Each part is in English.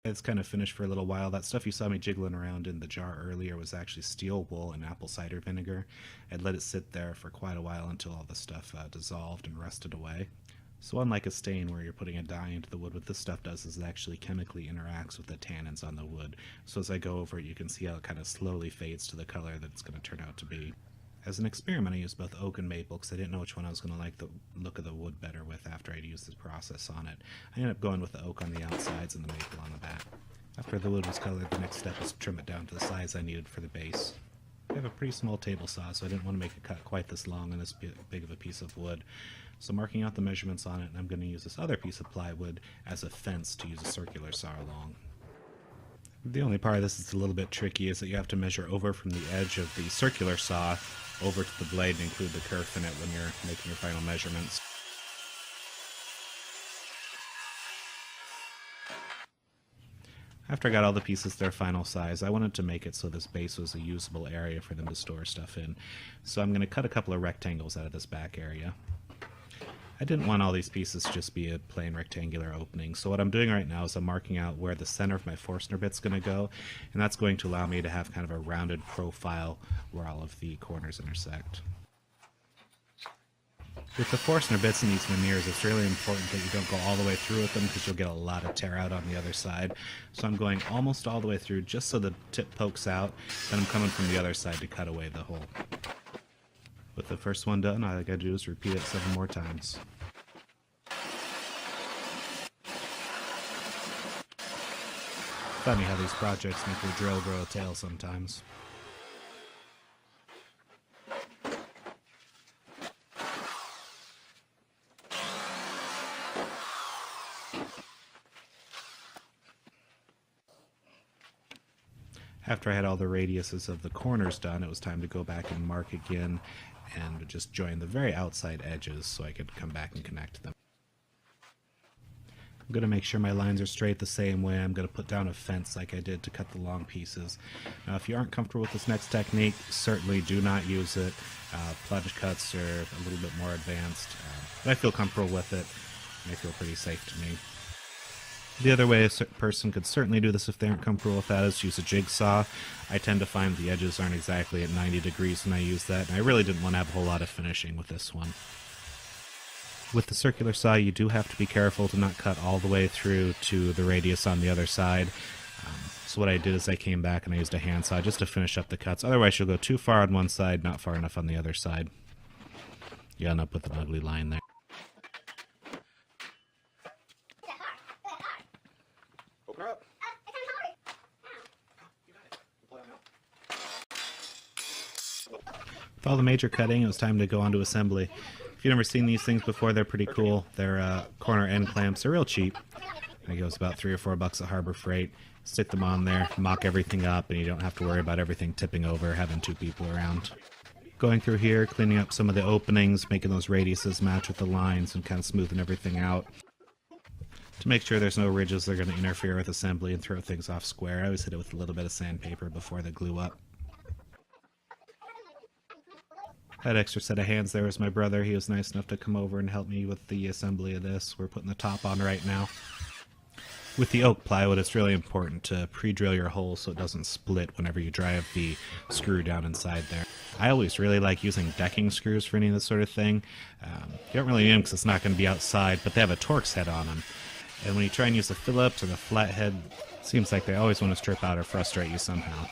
It's kind of finished for a little while. That stuff you saw me jiggling around in the jar earlier was actually steel wool and apple cider vinegar. I'd let it sit there for quite a while until all the stuff dissolved and rusted away. So unlike a stain where you're putting a dye into the wood, what this stuff does is it actually chemically interacts with the tannins on the wood. So as I go over it, you can see how it kind of slowly fades to the color that it's going to turn out to be. As an experiment, I used both oak and maple because I didn't know which one I was going to like the look of the wood better with after I'd used this process on it. I ended up going with the oak on the outsides and the maple on the back. After the wood was colored, the next step was to trim it down to the size I needed for the base. I have a pretty small table saw, so I didn't want to make a cut quite this long on this big of a piece of wood. So marking out the measurements on it, and I'm going to use this other piece of plywood as a fence to use a circular saw along. The only part of this that's a little bit tricky is that you have to measure over from the edge of the circular saw over to the blade and include the kerf in it when you're making your final measurements. After I got all the pieces their final size, I wanted to make it so this base was a usable area for them to store stuff in. So I'm going to cut a couple of rectangles out of this back area. I didn't want all these pieces to just be a plain rectangular opening, so what I'm doing right now is I'm marking out where the center of my Forstner bit's going to go, and that's going to allow me to have kind of a rounded profile where all of the corners intersect. With the Forstner bits in these veneers, it's really important that you don't go all the way through with them because you'll get a lot of tear out on the other side. So I'm going almost all the way through just so the tip pokes out, then I'm coming from the other side to cut away the hole. With the first one done, all I gotta do is repeat it 7 more times. Funny how these projects make your drill grow a tail sometimes. After I had all the radiuses of the corners done, it was time to go back and mark again and just join the very outside edges so I could come back and connect them. I'm going to make sure my lines are straight the same way. I'm going to put down a fence like I did to cut the long pieces. Now if you aren't comfortable with this next technique, certainly do not use it. Plunge cuts are a little bit more advanced, but I feel comfortable with it and they feel pretty safe to me. The other way a person could certainly do this if they aren't comfortable with that is to use a jigsaw. I tend to find the edges aren't exactly at 90 degrees when I use that, and I really didn't want to have a whole lot of finishing with this one. With the circular saw, you do have to be careful to not cut all the way through to the radius on the other side. So what I did is I came back and I used a handsaw just to finish up the cuts. Otherwise you'll go too far on one side, not far enough on the other side. You end up with an ugly line there. With all the major cutting, it was time to go on to assembly. If you've never seen these things before, they're pretty cool. They're corner end clamps. They're real cheap. I think it was about $3 or $4 at Harbor Freight. Stick them on there, mock everything up, and you don't have to worry about everything tipping over, having 2 people around. Going through here, cleaning up some of the openings, making those radiuses match with the lines, and kind of smoothing everything out. To make sure there's no ridges that are going to interfere with assembly and throw things off square, I always hit it with a little bit of sandpaper before they glue up. That extra set of hands there was my brother. He was nice enough to come over and help me with the assembly of this. We're putting the top on right now. With the oak plywood, it's really important to pre-drill your hole so it doesn't split whenever you drive the screw down inside there. I always really like using decking screws for any of this sort of thing. You don't really need them because it's not going to be outside, but they have a Torx head on them. And when you try and use the Phillips or the flathead, it seems like they always want to strip out or frustrate you somehow.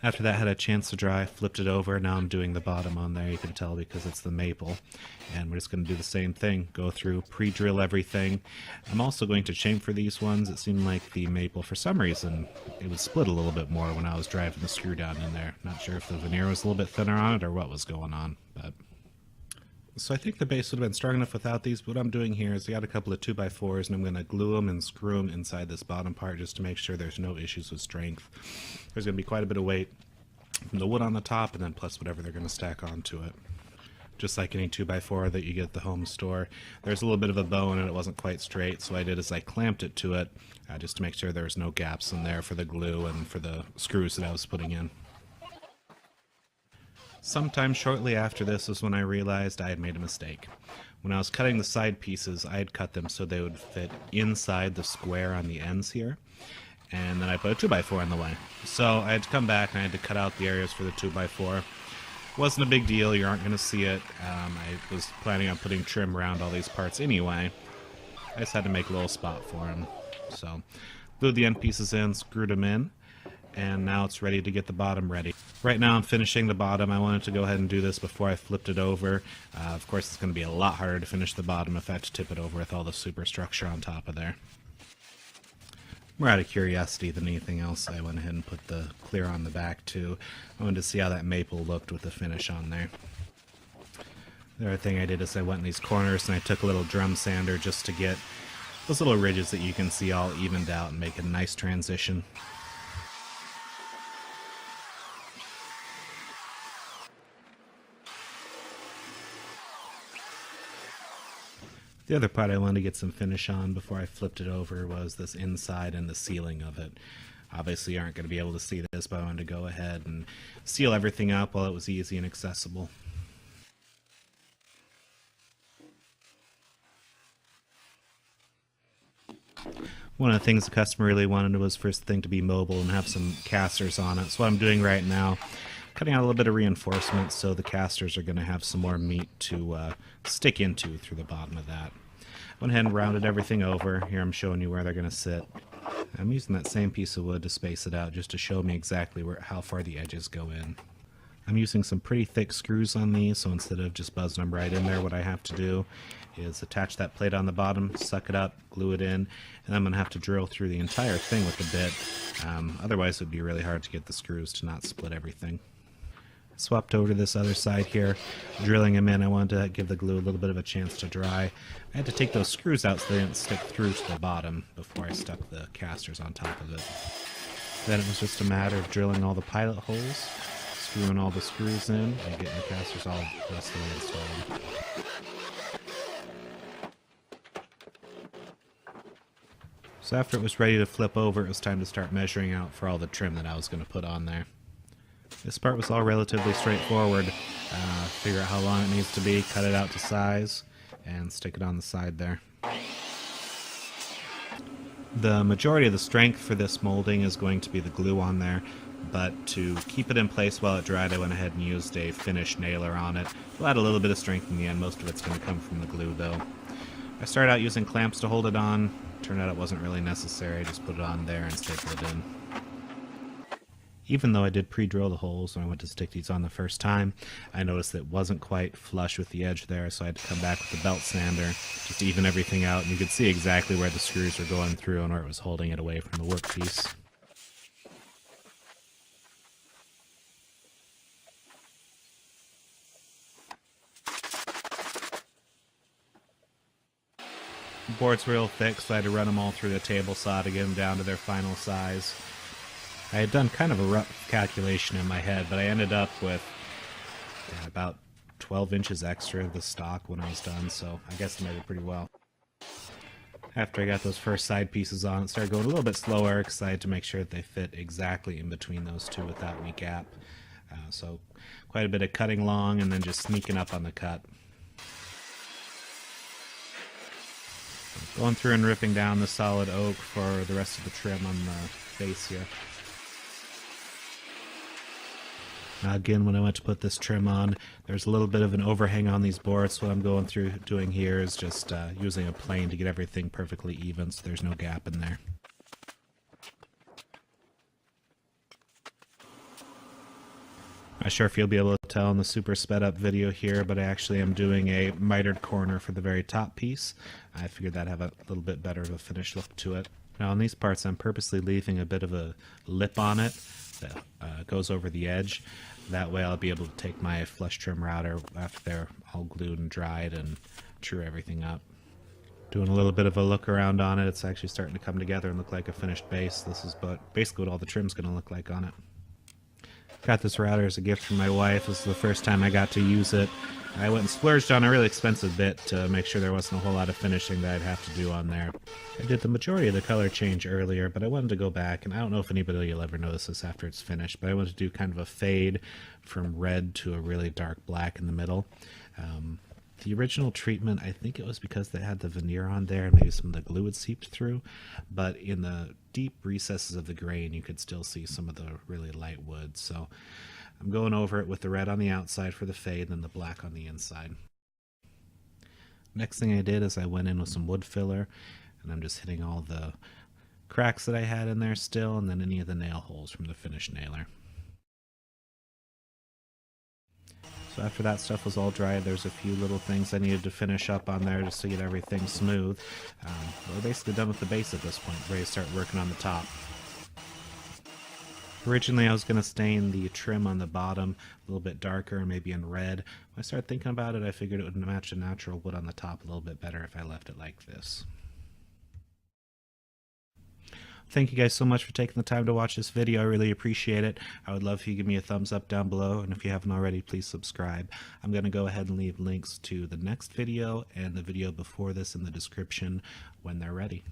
After that had a chance to dry, flipped it over. Now I'm doing the bottom on there, you can tell because it's the maple. And we're just going to do the same thing. Go through, pre-drill everything. I'm also going to chamfer these ones. It seemed like the maple, for some reason, it would split a little bit more when I was driving the screw down in there. Not sure if the veneer was a little bit thinner on it or what was going on, but... So I think the base would have been strong enough without these, but what I'm doing here is I got a couple of 2x4s and I'm going to glue them and screw them inside this bottom part just to make sure there's no issues with strength. There's going to be quite a bit of weight from the wood on the top and then plus whatever they're going to stack onto it. Just like any 2x4 that you get at the home store. There's a little bit of a bone and it wasn't quite straight, so what I did is I clamped it to it just to make sure there was no gaps in there for the glue and for the screws that I was putting in. Sometime shortly after this was when I realized I had made a mistake. When I was cutting the side pieces, I had cut them so they would fit inside the square on the ends here. And then I put a 2x4 in the way. So I had to come back and I had to cut out the areas for the 2x4. Wasn't a big deal, you aren't going to see it. I was planning on putting trim around all these parts anyway. I just had to make a little spot for them. So, glued the end pieces in, screwed them in, and now it's ready to get the bottom ready. Right now I'm finishing the bottom. I wanted to go ahead and do this before I flipped it over. Of course it's going to be a lot harder to finish the bottom if I have to tip it over with all the superstructure on top of there. More out of curiosity than anything else, I went ahead and put the clear on the back too. I wanted to see how that maple looked with the finish on there. The other thing I did is I went in these corners and I took a little drum sander just to get those little ridges that you can see all evened out and make a nice transition. The other part I wanted to get some finish on before I flipped it over was this inside and the ceiling of it. Obviously you aren't going to be able to see this, but I wanted to go ahead and seal everything up while it was easy and accessible. One of the things the customer really wanted was for this thing to be mobile and have some casters on it. So what I'm doing right now, cutting out a little bit of reinforcement so the casters are going to have some more meat to stick into through the bottom of that. Went ahead and rounded everything over. Here I'm showing you where they're going to sit. I'm using that same piece of wood to space it out just to show me exactly how far the edges go in. I'm using some pretty thick screws on these, so instead of just buzzing them right in there, what I have to do is attach that plate on the bottom, suck it up, glue it in, and I'm going to have to drill through the entire thing with a bit. Otherwise it would be really hard to get the screws to not split everything. Swapped over to this other side here, drilling them in. I wanted to give the glue a little bit of a chance to dry. I had to take those screws out so they didn't stick through to the bottom before I stuck the casters on top of it. Then it was just a matter of drilling all the pilot holes, screwing all the screws in, and getting the casters all restfully installed. So after it was ready to flip over, it was time to start measuring out for all the trim that I was going to put on there. This part was all relatively straightforward. Figure out how long it needs to be, cut it out to size, and stick it on the side there. The majority of the strength for this molding is going to be the glue on there, but to keep it in place while it dried, I went ahead and used a finish nailer on it. It'll add a little bit of strength in the end. Most of it's going to come from the glue though. I started out using clamps to hold it on. Turned out it wasn't really necessary. I just put it on there and stapled it in. Even though I did pre-drill the holes when I went to stick these on the first time, I noticed that it wasn't quite flush with the edge there, so I had to come back with the belt sander just to even everything out, and you could see exactly where the screws were going through and where it was holding it away from the workpiece. The boards were real thick, so I had to run them all through the table saw to get them down to their final size. I had done kind of a rough calculation in my head, but I ended up with about 12 inches extra of the stock when I was done, so I guess I made it pretty well. After I got those first side pieces on, it started going a little bit slower because I had to make sure that they fit exactly in between those two without any gap. So quite a bit of cutting long and then just sneaking up on the cut. Going through and ripping down the solid oak for the rest of the trim on the base here. Now again, when I went to put this trim on, there's a little bit of an overhang on these boards, so what I'm going through doing here is just using a plane to get everything perfectly even so there's no gap in there. I'm not sure if you'll be able to tell in the super sped up video here, but I actually am doing a mitered corner for the very top piece. I figured that'd have a little bit better of a finished look to it. Now on these parts I'm purposely leaving a bit of a lip on it that goes over the edge. That way I'll be able to take my flush trim router after they're all glued and dried and true everything up. Doing a little bit of a look around on it, it's actually starting to come together and look like a finished base. This is basically what all the trim's going to look like on it. Got this router as a gift from my wife. This is the first time I got to use it. I went and splurged on a really expensive bit to make sure there wasn't a whole lot of finishing that I'd have to do on there. I did the majority of the color change earlier, but I wanted to go back, and I don't know if anybody will ever notice this after it's finished, but I wanted to do kind of a fade from red to a really dark black in the middle. The original treatment, I think it was because they had the veneer on there and maybe some of the glue had seeped through, but in the deep recesses of the grain you could still see some of the really light wood. So I'm going over it with the red on the outside for the fade and then the black on the inside. Next thing I did is I went in with some wood filler, and I'm just hitting all the cracks that I had in there still, and then any of the nail holes from the finished nailer. So after that stuff was all dry, there's a few little things I needed to finish up on there just to get everything smooth. We're basically done with the base at this point, ready to start working on the top. Originally I was going to stain the trim on the bottom a little bit darker, maybe in red. When I started thinking about it, I figured it would match the natural wood on the top a little bit better if I left it like this. Thank you guys so much for taking the time to watch this video. I really appreciate it. I would love if you give me a thumbs up down below, and if you haven't already, please subscribe. I'm going to go ahead and leave links to the next video and the video before this in the description when they're ready.